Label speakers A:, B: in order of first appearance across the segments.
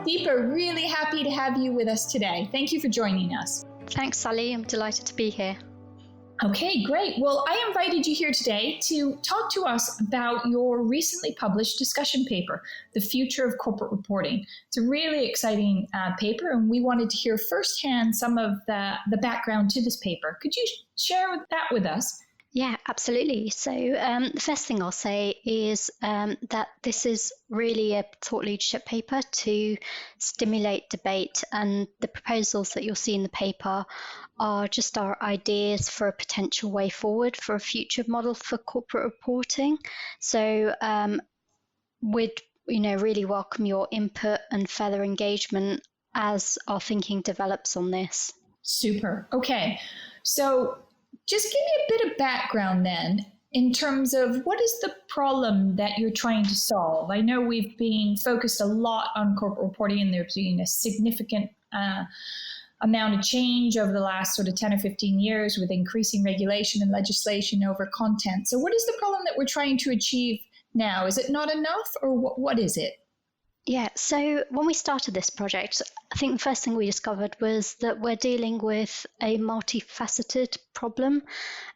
A: Deepa, really happy to have you with us today. Thank you for joining us.
B: Thanks, Sally. I'm delighted to be here.
A: Okay, great. Well, I invited you here today to talk to us about your recently published discussion paper, The Future of Corporate Reporting. It's a really exciting paper, and we wanted to hear firsthand some of the background to this paper. Could you share that with us?
B: Yeah, absolutely. So the first thing I'll say is that this is really a thought leadership paper to stimulate debate, and the proposals that you'll see in the paper are just our ideas for a potential way forward for a future model for corporate reporting. So we'd really welcome your input and further engagement as our thinking develops on this.
A: Super. Okay. So just give me a bit of background then in terms of what is the problem that you're trying to solve. I know we've been focused a lot on corporate reporting, and there's been a significant amount of change over the last sort of 10 or 15 years with increasing regulation and legislation over content. So what is the problem that we're trying to achieve now? Is it not enough, or what is it?
B: Yeah, so when we started this project, I think the first thing we discovered was that we're dealing with a multifaceted problem.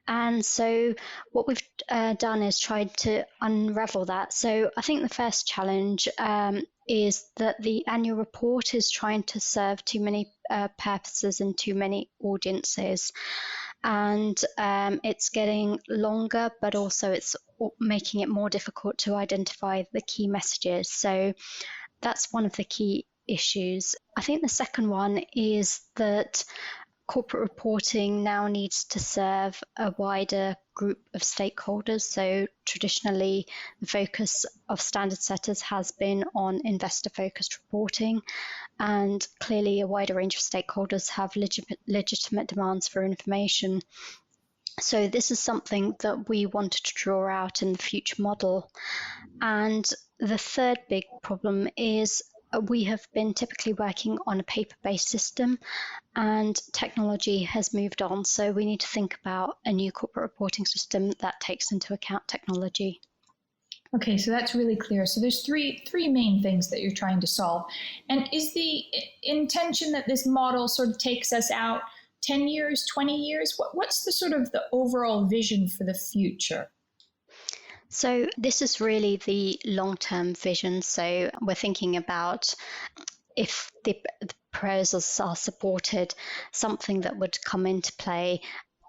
B: And so what we've done is tried to unravel that. So I think the first challenge is that the annual report is trying to serve too many purposes and too many audiences. And it's getting longer, but also it's making it more difficult to identify the key messages. So that's one of the key issues. I think the second one is that corporate reporting now needs to serve a wider group of stakeholders. So traditionally, the focus of standard setters has been on investor-focused reporting, and clearly a wider range of stakeholders have legitimate demands for information. So this is something that we wanted to draw out in the future model. And the third big problem is we have been typically working on a paper-based system, and technology has moved on. So we need to think about a new corporate reporting system that takes into account technology.
A: Okay, so that's really clear. So there's three main things that you're trying to solve. And is the intention that this model sort of takes us out 10 years, 20 years? What's the sort of the overall vision for the future?
B: So this is really the long-term vision. So we're thinking about, if the proposals are supported, something that would come into play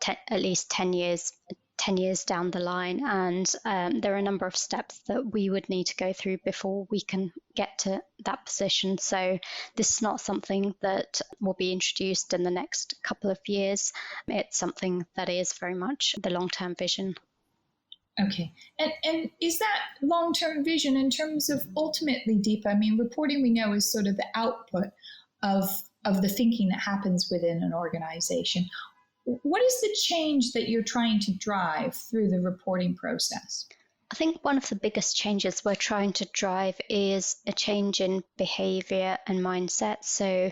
B: at least 10 years down the line. And there are a number of steps that we would need to go through before we can get to that position. So this is not something that will be introduced in the next couple of years. It's something that is very much the long-term vision.
A: Okay. And is that long-term vision in terms of ultimately, Deepa, I mean, reporting we know is sort of the output of the thinking that happens within an organization. What is the change that you're trying to drive through the reporting process?
B: I think one of the biggest changes we're trying to drive is a change in behavior and mindset. So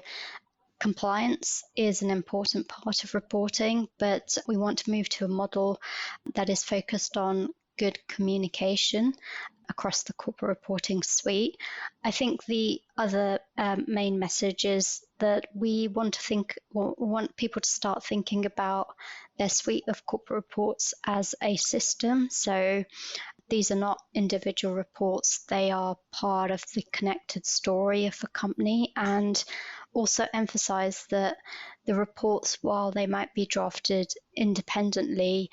B: compliance is an important part of reporting, but we want to move to a model that is focused on good communication across the corporate reporting suite. I think the other main message is that we want people to start thinking about their suite of corporate reports as a system. So these are not individual reports, they are part of the connected story of the company, and also emphasize that the reports, while they might be drafted independently,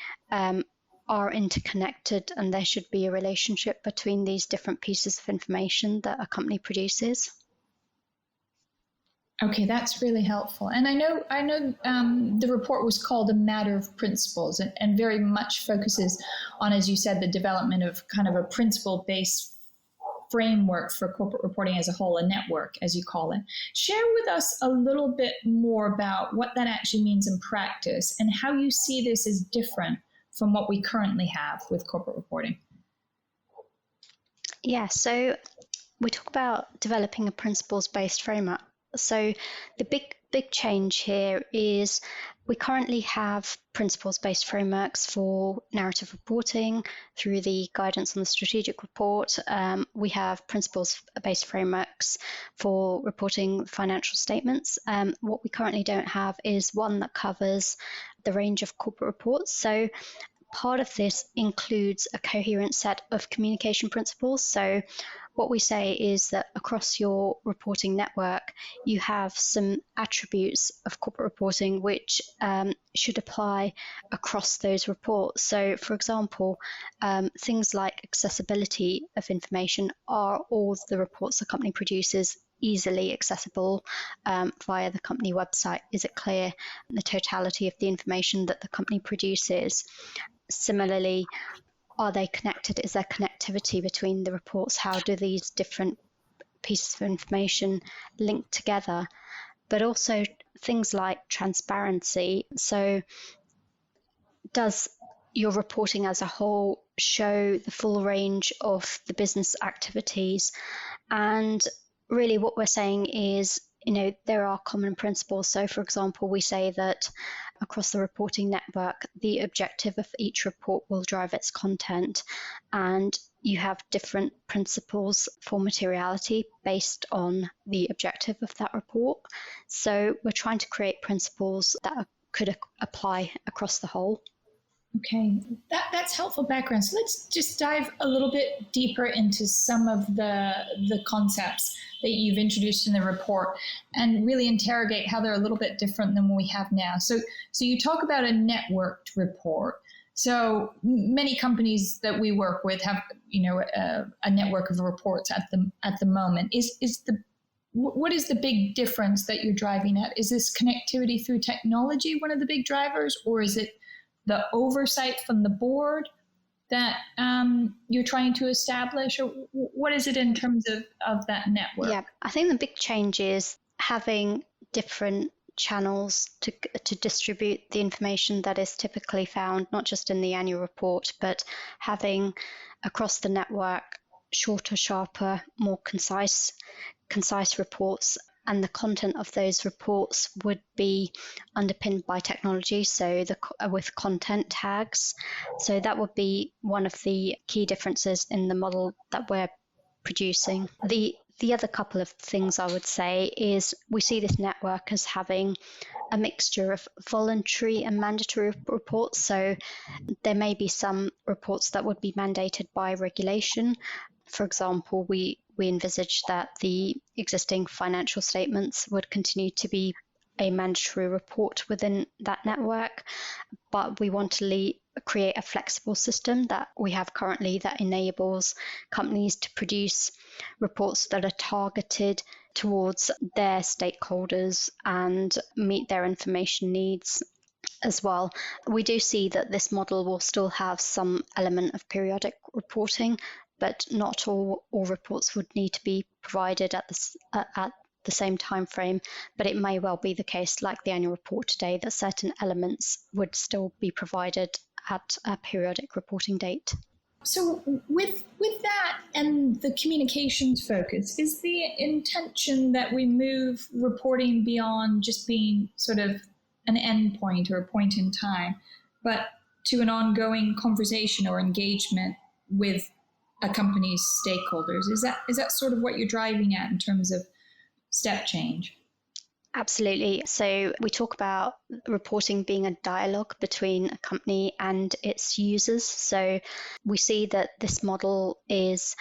B: are interconnected, and there should be a relationship between these different pieces of information that a company produces.
A: Okay, that's really helpful. And I know the report was called A Matter of Principles, and very much focuses on, as you said, the development of kind of a principle-based framework for corporate reporting as a whole, a network, as you call it. Share with us a little bit more about what that actually means in practice and how you see this as different from what we currently have with corporate reporting.
B: Yeah, so we talk about developing a principles-based framework. So the big big change here is we currently have principles-based frameworks for narrative reporting through the guidance on the strategic report. We have principles-based frameworks for reporting financial statements. What we currently don't have is one that covers the range of corporate reports. So part of this includes a coherent set of communication principles. So what we say is that across your reporting network, you have some attributes of corporate reporting which should apply across those reports. So, for example, things like accessibility of information. Are all the reports the company produces easily accessible via the company website? Is it clear the totality of the information that the company produces? Similarly, are they connected? Is there connectivity between the reports? How do these different pieces of information link together? But also things like transparency. So does your reporting as a whole show the full range of the business activities? And really what we're saying is, there are common principles. So for example, we say that across the reporting network, the objective of each report will drive its content, and you have different principles for materiality based on the objective of that report. So we're trying to create principles that could apply across the whole.
A: Okay, that's helpful background. So let's just dive a little bit deeper into some of the concepts that you've introduced in the report and really interrogate how they're a little bit different than what we have now. So you talk about a networked report. So many companies that we work with have, a network of reports at the moment. What is the big difference that you're driving at? Is this connectivity through technology one of the big drivers, or is it the oversight from the board that you're trying to establish? Or what is it in terms of that network?
B: Yeah, I think the big change is having different channels to distribute the information that is typically found, not just in the annual report, but having across the network shorter, sharper, more concise reports. And the content of those reports would be underpinned by technology, so with content tags. So that would be one of the key differences in the model that we're producing. The other couple of things I would say is we see this network as having a mixture of voluntary and mandatory reports. So there may be some reports that would be mandated by regulation. For example, we envisage that the existing financial statements would continue to be a mandatory report within that network, but we want to create a flexible system that we have currently that enables companies to produce reports that are targeted towards their stakeholders and meet their information needs as well. We do see that this model will still have some element of periodic reporting, but not all reports would need to be provided at the same time frame. But it may well be the case, like the annual report today, that certain elements would still be provided at a periodic reporting date.
A: So with that and the communications focus, is the intention that we move reporting beyond just being sort of an endpoint or a point in time, but to an ongoing conversation or engagement with a company's stakeholders? Is that sort of what you're driving at in terms of step change?
B: Absolutely. So we talk about reporting being a dialogue between a company and its users. So we see that this model is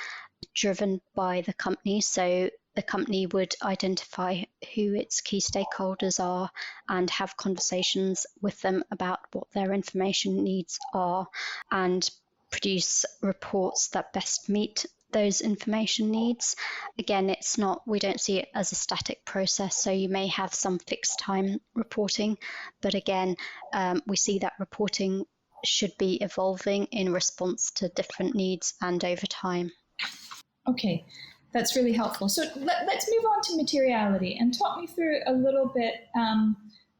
B: driven by the company. So the company would identify who its key stakeholders are and have conversations with them about what their information needs are and produce reports that best meet those information needs. Again, we don't see it as a static process, so you may have some fixed time reporting, but again, we see that reporting should be evolving in response to different needs and over time.
A: Okay, that's really helpful. So let's move on to materiality and talk me through a little bit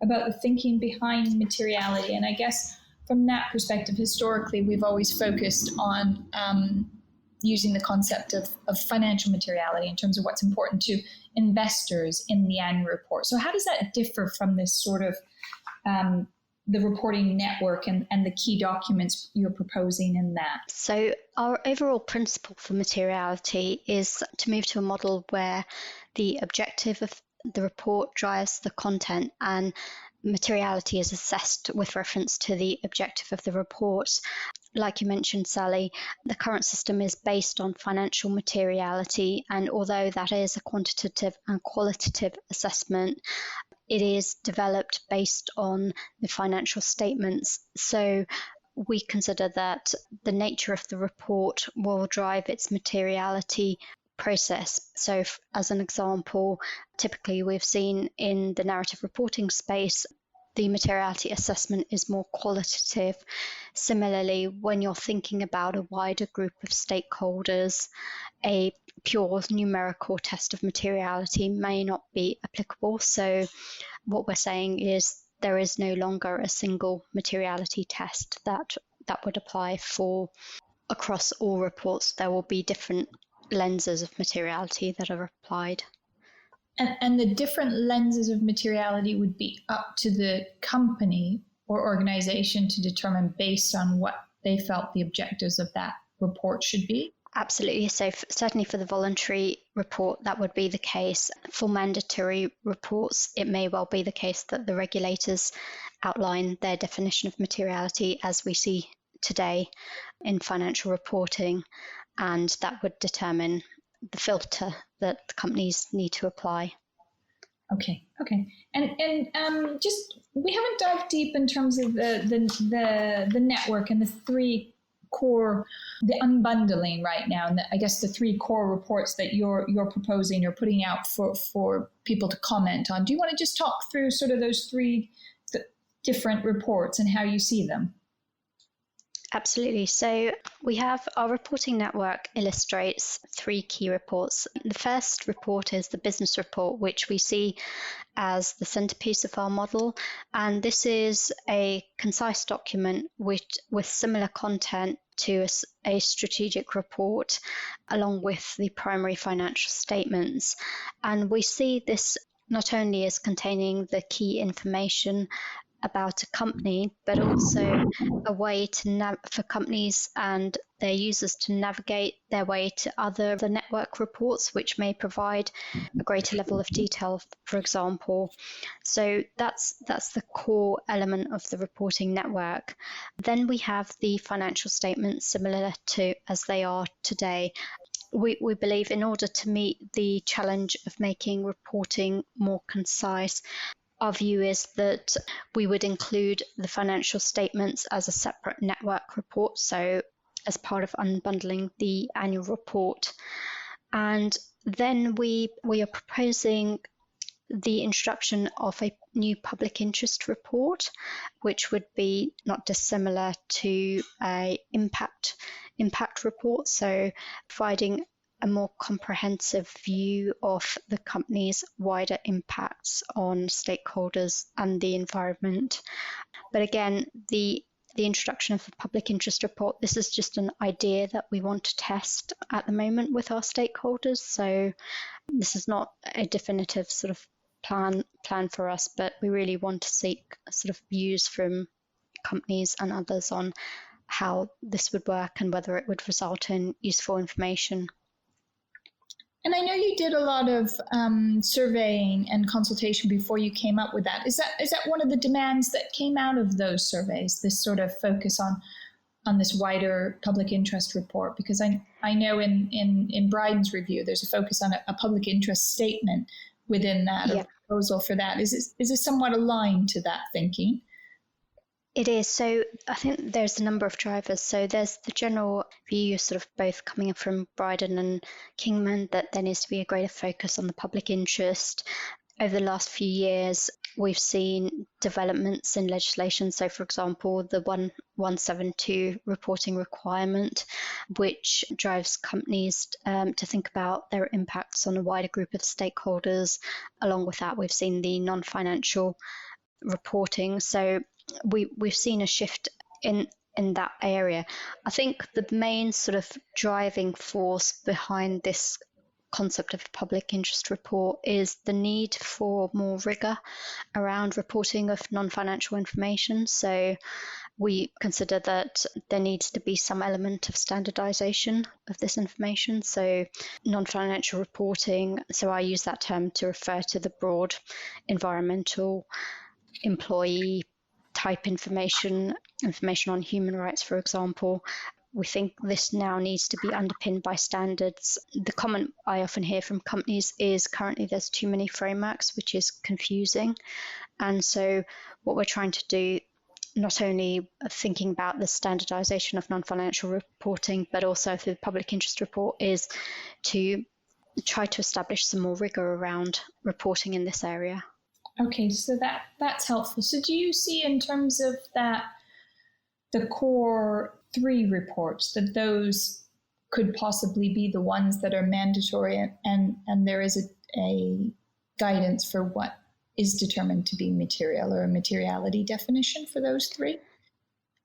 A: about the thinking behind materiality. And I guess from that perspective, historically, we've always focused on using the concept of financial materiality in terms of what's important to investors in the annual report. So how does that differ from this sort of the reporting network and the key documents you're proposing in that?
B: So our overall principle for materiality is to move to a model where the objective of the report drives the content, and materiality is assessed with reference to the objective of the report. Like you mentioned, Sally, the current system is based on financial materiality, and although that is a quantitative and qualitative assessment, it is developed based on the financial statements. So we consider that the nature of the report will drive its materiality process. So as an example, typically we've seen in the narrative reporting space, the materiality assessment is more qualitative. Similarly, when you're thinking about a wider group of stakeholders, a pure numerical test of materiality may not be applicable. So what we're saying is there is no longer a single materiality test that would apply for across all reports. There will be different lenses of materiality that are applied.
A: And the different lenses of materiality would be up to the company or organization to determine based on what they felt the objectives of that report should be?
B: Absolutely. So certainly for the voluntary report, that would be the case. For mandatory reports, it may well be the case that the regulators outline their definition of materiality as we see today in financial reporting, and that would determine the filter that the companies need to apply.
A: Okay. And just we haven't dived deep in terms of the network and the three core, the unbundling right now, and I guess the three core reports that you're proposing or putting out for people to comment on. Do you want to just talk through sort of those three different reports and how you see them?
B: Absolutely. So we have our reporting network illustrates three key reports. The first report is the business report, which we see as the centerpiece of our model. And this is a concise document with similar content to a strategic report, along with the primary financial statements. And we see this not only as containing the key information about a company, but also a way to for companies and their users to navigate their way to the network reports, which may provide a greater level of detail, for example. So that's the core element of the reporting network. Then we have the financial statements, similar to as they are today. We believe in order to meet the challenge of making reporting more concise, our view is that we would include the financial statements as a separate network report, so as part of unbundling the annual report. And then we are proposing the introduction of a new public interest report, which would be not dissimilar to an impact report, so providing a more comprehensive view of the company's wider impacts on stakeholders and the environment. But again, the introduction of the public interest report, this is just an idea that we want to test at the moment with our stakeholders. So this is not a definitive sort of plan for us, but we really want to seek sort of views from companies and others on how this would work and whether it would result in useful information.
A: And I know you did a lot of surveying and consultation before you came up with that. Is that one of the demands that came out of those surveys, this sort of focus on this wider public interest report? Because I know in Bryden's review, there's a focus on a public interest statement within that, a proposal for that. Is this somewhat aligned to that thinking?
B: It is. So I think there's a number of drivers. So there's the general view sort of both coming from Bryden and Kingman that there needs to be a greater focus on the public interest. Over the last few years, we've seen developments in legislation. So for example, the 1172 reporting requirement, which drives companies to think about their impacts on a wider group of stakeholders. Along with that, we've seen the non-financial reporting. So we've seen a shift in in that area. I think the main sort of driving force behind this concept of public interest report is the need for more rigor around reporting of non-financial information. So we consider that there needs to be some element of standardization of this information. So non-financial reporting, so I use that term to refer to the broad environmental, employee type information on human rights, for example. We think this now needs to be underpinned by standards. The comment I often hear from companies is currently there's too many frameworks, which is confusing. And so what we're trying to do, not only thinking about the standardization of non-financial reporting, but also through the public interest report, is to try to establish some more rigor around reporting in this area.
A: Okay, so that's helpful. So do you see, in terms of that, the core 3 reports, that those could possibly be the ones that are mandatory, and there is a guidance for what is determined to be material, or a materiality definition for those 3?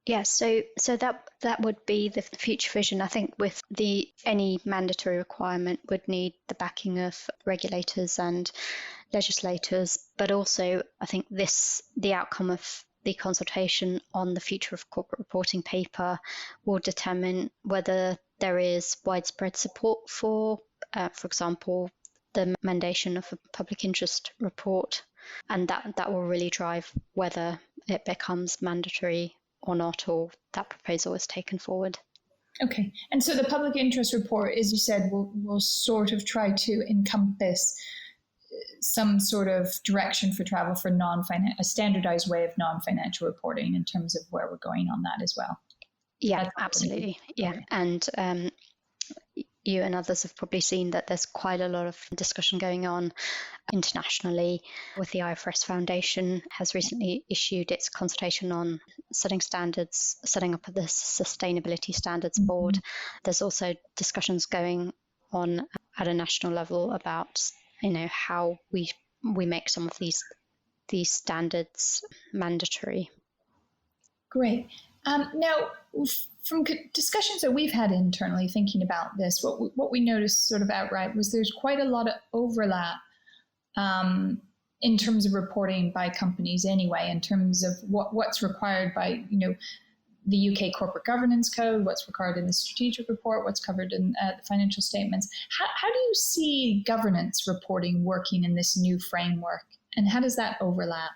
B: Yes, so that would be the future vision. I think with any mandatory requirement would need the backing of regulators and legislators, but also I think the outcome of the consultation on the future of corporate reporting paper will determine whether there is widespread support for example, the mandation of a public interest report, and that will really drive whether it becomes mandatory or not, or that proposal is taken forward.
A: Okay, and so the public interest report, as you said, will sort of try to encompass some sort of direction for travel for a standardized way of non-financial reporting in terms of where we're going on that as well.
B: Yeah, absolutely. Yeah, and you and others have probably seen that there's quite a lot of discussion going on internationally. With the IFRS Foundation has recently issued its consultation on setting standards, setting up the Sustainability Standards Board. There's also discussions going on at a national level about how we make some of these standards mandatory.
A: Great. Now, from discussions that we've had internally thinking about this, what we noticed sort of outright was there's quite a lot of overlap in terms of reporting by companies anyway, in terms of what's required by the UK Corporate Governance Code, what's required in the strategic report, what's covered in the financial statements. How do you see governance reporting working in this new framework, and how does that overlap?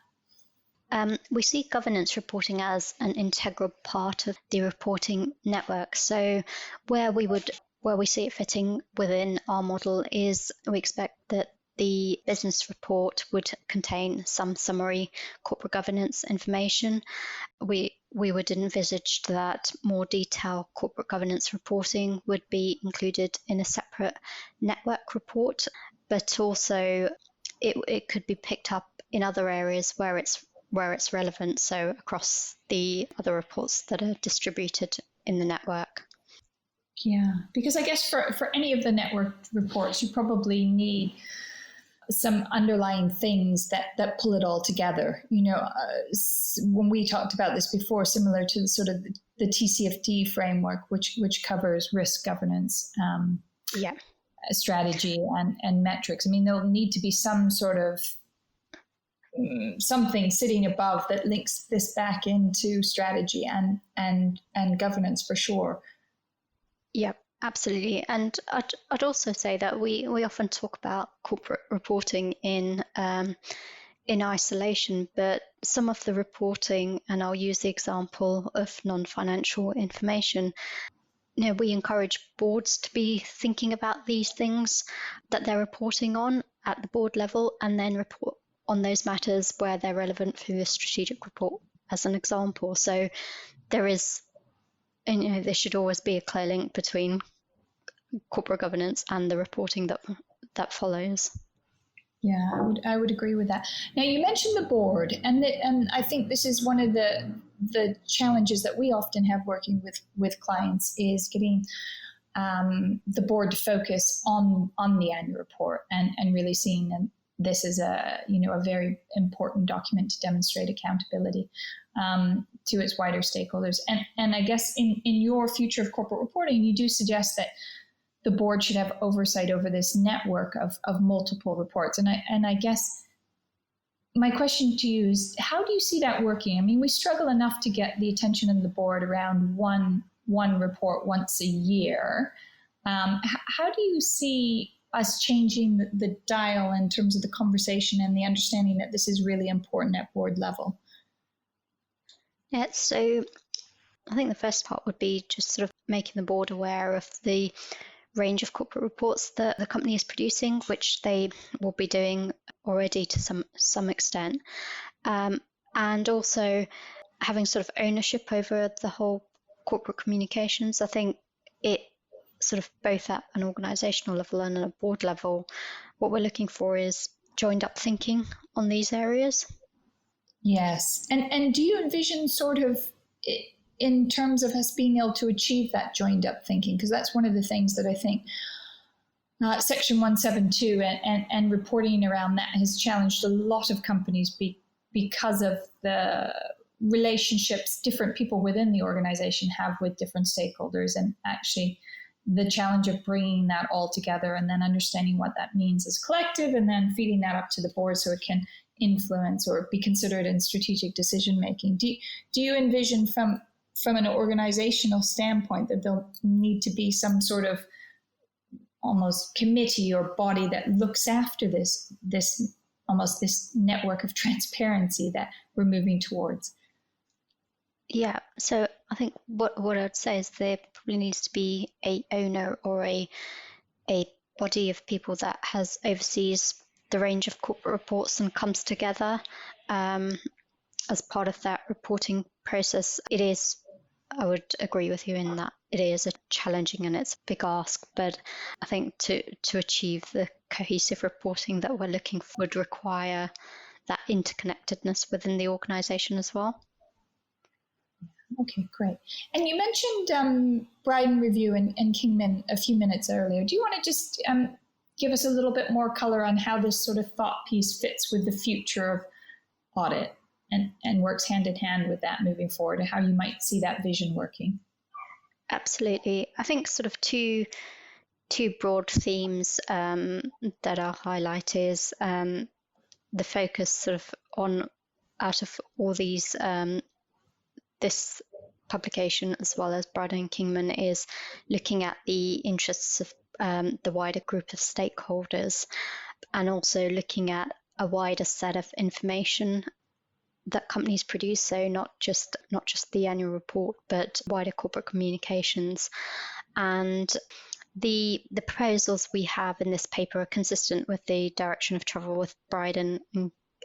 B: We see governance reporting as an integral part of the reporting network. So where we see it fitting within our model is we expect that the business report would contain some summary corporate governance information. We would envisage that more detailed corporate governance reporting would be included in a separate network report, but also it could be picked up in other areas where it's relevant, so across the other reports that are distributed in the network.
A: Yeah, because I guess for any of the network reports, you probably need some underlying things that pull it all together. When we talked about this before, similar to sort of the TCFD framework, which covers risk governance, strategy and metrics. I mean, there'll need to be some sort of something sitting above that links this back into strategy and governance for sure.
B: Yeah, absolutely. And I'd also say that we often talk about corporate reporting in isolation, but some of the reporting, and I'll use the example of non-financial information, we encourage boards to be thinking about these things that they're reporting on at the board level, and then report on those matters where they're relevant for the strategic report, as an example. So there there should always be a clear link between corporate governance and the reporting that follows.
A: Yeah, I would agree with that. Now, you mentioned the board, and I think this is one of the challenges that we often have working with clients, is getting the board to focus on the annual report and really seeing this is a very important document to demonstrate accountability. to its wider stakeholders. And I guess in your future of corporate reporting, you do suggest that the board should have oversight over this network of multiple reports. And I guess my question to you is, how do you see that working? I mean, we struggle enough to get the attention of the board around one report once a year. How do you see us changing the dial in terms of the conversation and the understanding that this is really important at board level?
B: Yeah, so I think the first part would be just sort of making the board aware of the range of corporate reports that the company is producing, which they will be doing already to some extent, and also having sort of ownership over the whole corporate communications. I think it sort of both at an organizational level and at a board level, what we're looking for is joined up thinking on these areas.
A: Yes. And do you envision sort of in terms of us being able to achieve that joined up thinking? Because that's one of the things that I think Section 172 and reporting around that has challenged a lot of companies because of the relationships different people within the organization have with different stakeholders, and actually the challenge of bringing that all together and then understanding what that means as collective and then feeding that up to the board so it can influence or be considered in strategic decision making. Do you envision from an organizational standpoint that there'll need to be some sort of almost committee or body that looks after this network of transparency that we're moving towards?
B: Yeah, so I think what I'd say is there probably needs to be a owner or a body of people that oversees the range of corporate reports and comes together as part of that reporting process. I would agree with you in that it is a challenging and it's a big ask, but I think to achieve the cohesive reporting that we're looking for would require that interconnectedness within the organization as well.
A: Okay, great. And you mentioned Bryden Review and Kingman a few minutes earlier. Do you want to just give us a little bit more color on how this sort of thought piece fits with the future of audit and works hand in hand with that moving forward, and how you might see that vision working?
B: Absolutely. I think sort of two broad themes that I'll highlight is the focus sort of on, out of all these, this publication as well as Bryden and Kingman is looking at the interests of the wider group of stakeholders, and also looking at a wider set of information that companies produce, so not just the annual report, but wider corporate communications. And the proposals we have in this paper are consistent with the direction of travel with Bryden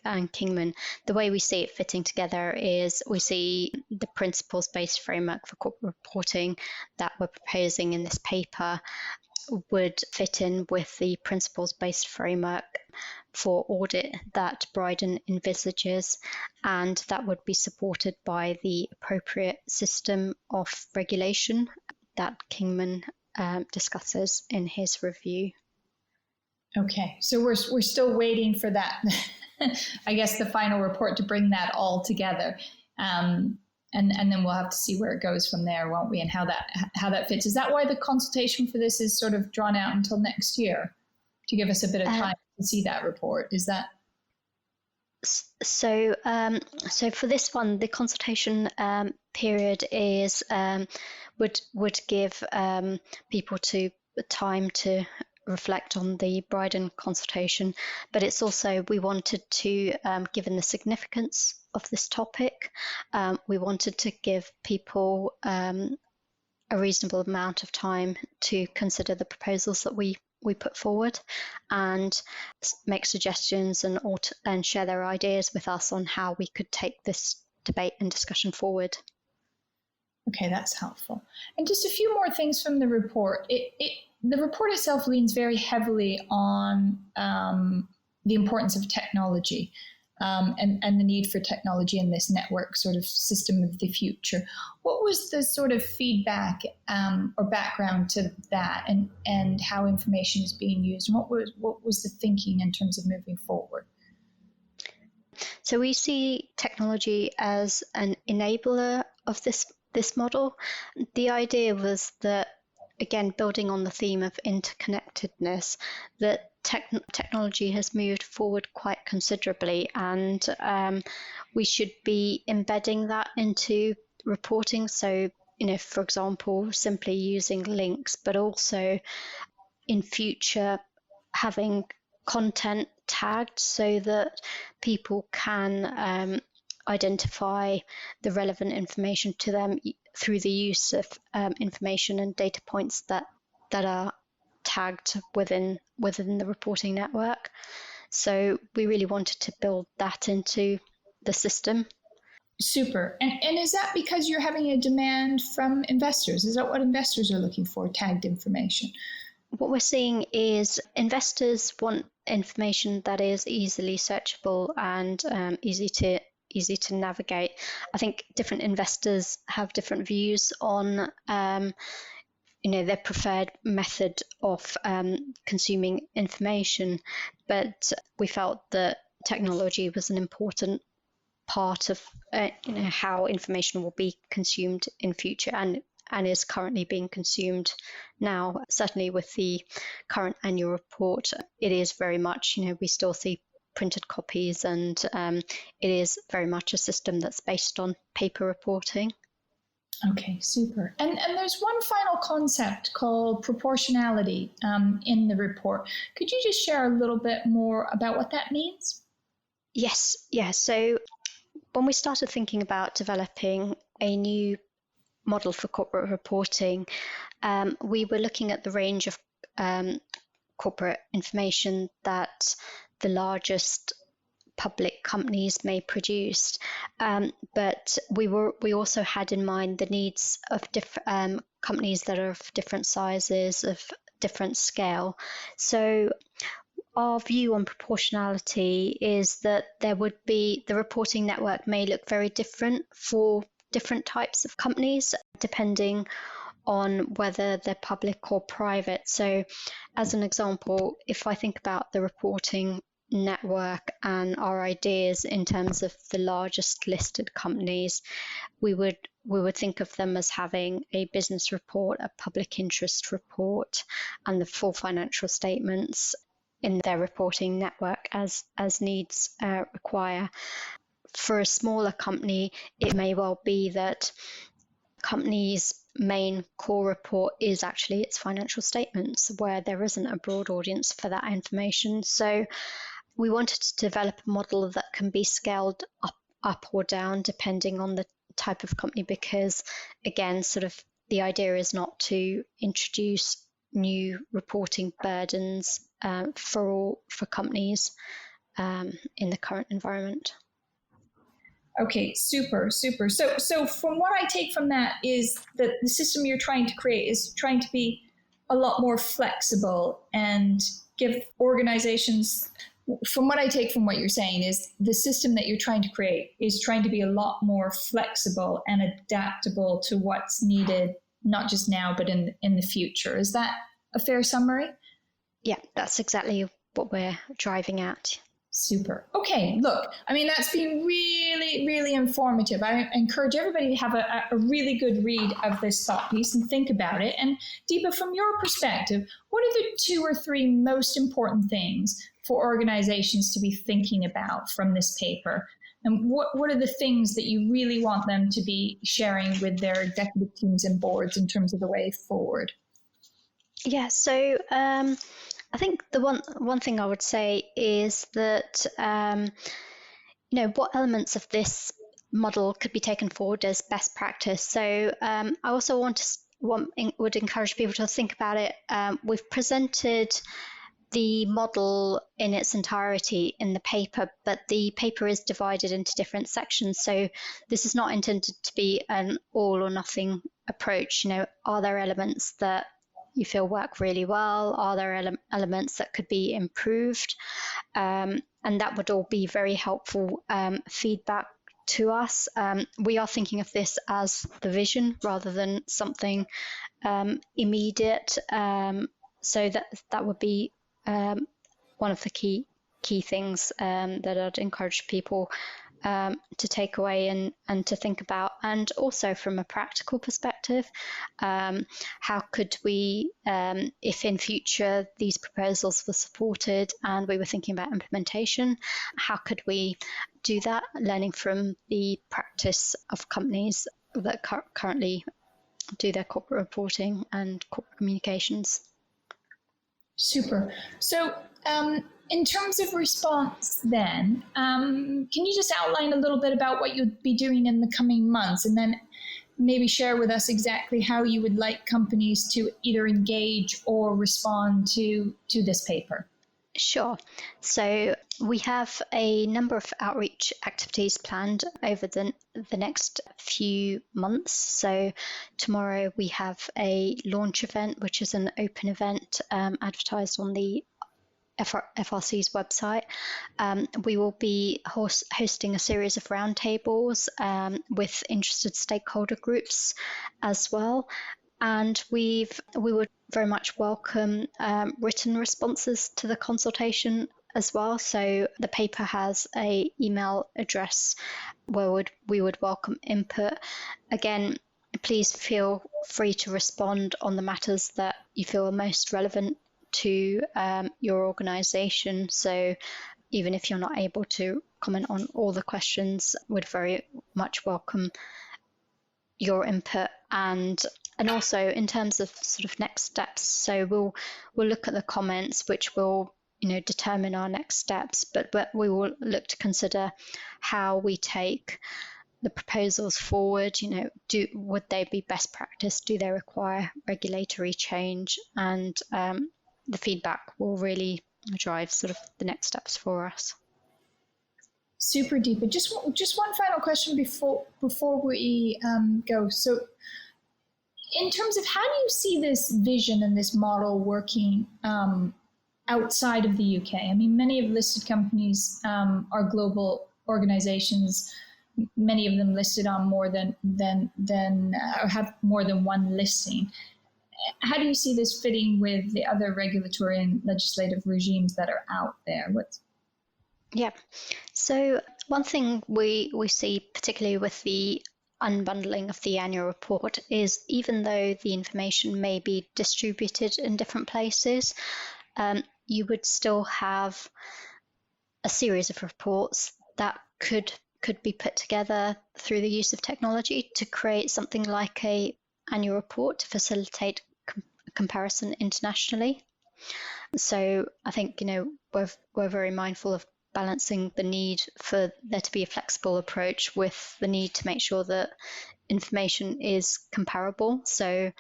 B: and Kingman. The way we see it fitting together is we see the principles-based framework for corporate reporting that we're proposing in this paper would fit in with the principles-based framework for audit that Bryden envisages, and that would be supported by the appropriate system of regulation that Kingman discusses in his review.
A: Okay, so we're still waiting for that, I guess, the final report to bring that all together. And then we'll have to see where it goes from there, won't we, and how that fits. Is that why the consultation for this is sort of drawn out until next year, to give us a bit of time to see that report? Is that?
B: So for this one, the consultation period is would give people time to reflect on the Bryden consultation, but it's also, we wanted to, given the significance of this topic, we wanted to give people a reasonable amount of time to consider the proposals that we put forward and make suggestions and share their ideas with us on how we could take this debate and discussion forward.
A: Okay, that's helpful. And just a few more things from the report. The report itself leans very heavily on the importance of technology and the need for technology in this network sort of system of the future. What was the sort of feedback or background to that, and how information is being used? And what was the thinking in terms of moving forward?
B: So we see technology as an enabler of this model. The idea was that, again, building on the theme of interconnectedness, that technology has moved forward quite considerably, and we should be embedding that into reporting. So, for example, simply using links, but also in future having content tagged so that people can identify the relevant information to them through the use of information and data points that are tagged within the reporting network. So we really wanted to build that into the system.
A: Super. And is that because you're having a demand from investors? Is that what investors are looking for, tagged information?
B: What we're seeing is investors want information that is easily searchable and easy to navigate. I think different investors have different views on their preferred method of consuming information, but we felt that technology was an important part of how information will be consumed in future, and is currently being consumed now. Certainly with the current annual report, it is very much, we still see printed copies, and it is very much a system that's based on paper reporting.
A: Okay, super. And there's one final concept called proportionality in the report. Could you just share a little bit more about what that means?
B: Yes, yeah. So when we started thinking about developing a new model for corporate reporting, we were looking at the range of corporate information that the largest public companies may produce, but we also had in mind the needs of different companies that are of different sizes, of different scale. So our view on proportionality is that the reporting network may look very different for different types of companies, depending on whether they're public or private. So as an example, if I think about the reporting network and our ideas in terms of the largest listed companies, we would think of them as having a business report, a public interest report, and the full financial statements in their reporting network as needs require. For a smaller company, it may well be that company's main core report is actually its financial statements, where there isn't a broad audience for that information. So we wanted to develop a model that can be scaled up or down depending on the type of company, because again, sort of the idea is not to introduce new reporting burdens for companies in the current environment.
A: Okay, super, super. So from what I take from that is that the system you're trying to create is trying to be a lot more flexible and give organizations, from what I take from what you're saying, is the system that you're trying to create is trying to be a lot more flexible and adaptable to what's needed, not just now, but in the future. Is that a fair summary?
B: Yeah, that's exactly what we're driving at.
A: Super. Okay, look, I mean, that's been really, really informative. I encourage everybody to have a really good read of this thought piece and think about it. And Deepa, from your perspective, what are the 2 or 3 most important things for organizations to be thinking about from this paper? And what are the things that you really want them to be sharing with their executive teams and boards in terms of the way forward?
B: Yeah, so I think the one thing I would say is that what elements of this model could be taken forward as best practice. So I also would encourage people to think about it. We've presented the model in its entirety in the paper, but the paper is divided into different sections. So this is not intended to be an all or nothing approach. Are there elements that you feel work really well? Are there elements that could be improved? And that would all be very helpful feedback to us. We are thinking of this as the vision rather than something immediate. So that would be one of the key key things that I'd encourage people to take away and to think about. And also from a practical perspective, how could we, if in future these proposals were supported and we were thinking about implementation, how could we do that, learning from the practice of companies that currently do their corporate reporting and corporate communications.
A: Super. So in terms of response then, can you just outline a little bit about what you'd be doing in the coming months, and then maybe share with us exactly how you would like companies to either engage or respond to this paper?
B: Sure. So we have a number of outreach activities planned over the next few months. So tomorrow we have a launch event, which is an open event advertised on the FRC's website. We will be hosting a series of roundtables with interested stakeholder groups as well. And we would very much welcome written responses to the consultation as well. So the paper has an email address where we would welcome input. Again, please feel free to respond on the matters that you feel are most relevant to your organisation. So even if you're not able to comment on all the questions, would very much welcome your input. And also in terms of sort of next steps, so we'll look at the comments, which will determine our next steps, but we will look to consider how we take the proposals forward. Would they be best practice? Do they require regulatory change? And the feedback will really drive sort of the next steps for us.
A: Super, Deepa. Just one final question before we go. So in terms of how do you see this vision and this model working outside of the UK? I mean, many of listed companies are global organizations, many of them listed on more than or have more than one listing. How do you see this fitting with the other regulatory and legislative regimes that are out there?
B: Yeah. So one thing we see, particularly with the unbundling of the annual report, is even though the information may be distributed in different places, you would still have a series of reports that could be put together through the use of technology to create something like a annual report to facilitate comparison internationally. So I think we're very mindful of balancing the need for there to be a flexible approach with the need to make sure that information is comparable. So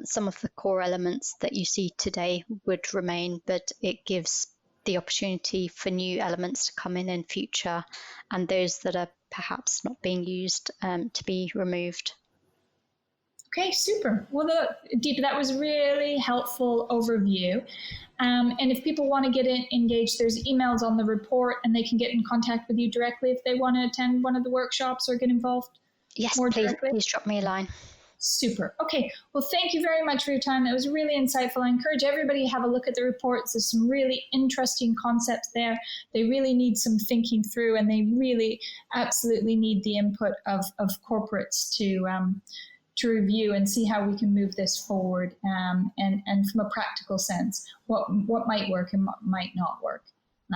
B: some of the core elements that you see today would remain, but it gives the opportunity for new elements to come in future, and those that are perhaps not being used to be removed.
A: Okay, super. Well, Deepa, that was really helpful overview. And if people want to get engaged, there's emails on the report, and they can get in contact with you directly if they want to attend one of the workshops or get involved.
B: Yes, please drop me a line.
A: Super. Okay. Well, thank you very much for your time. That was really insightful. I encourage everybody to have a look at the reports. There's some really interesting concepts there. They really need some thinking through, and they really absolutely need the input of corporates to review and see how we can move this forward, and from a practical sense, what might work and what might not work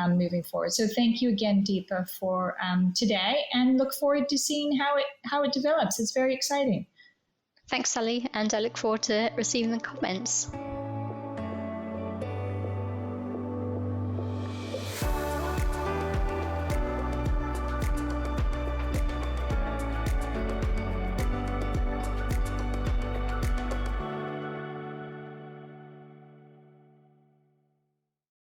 A: moving forward. So thank you again, Deepa, for today, and look forward to seeing how it develops. It's very exciting.
B: Thanks, Sally, and I look forward to receiving the comments.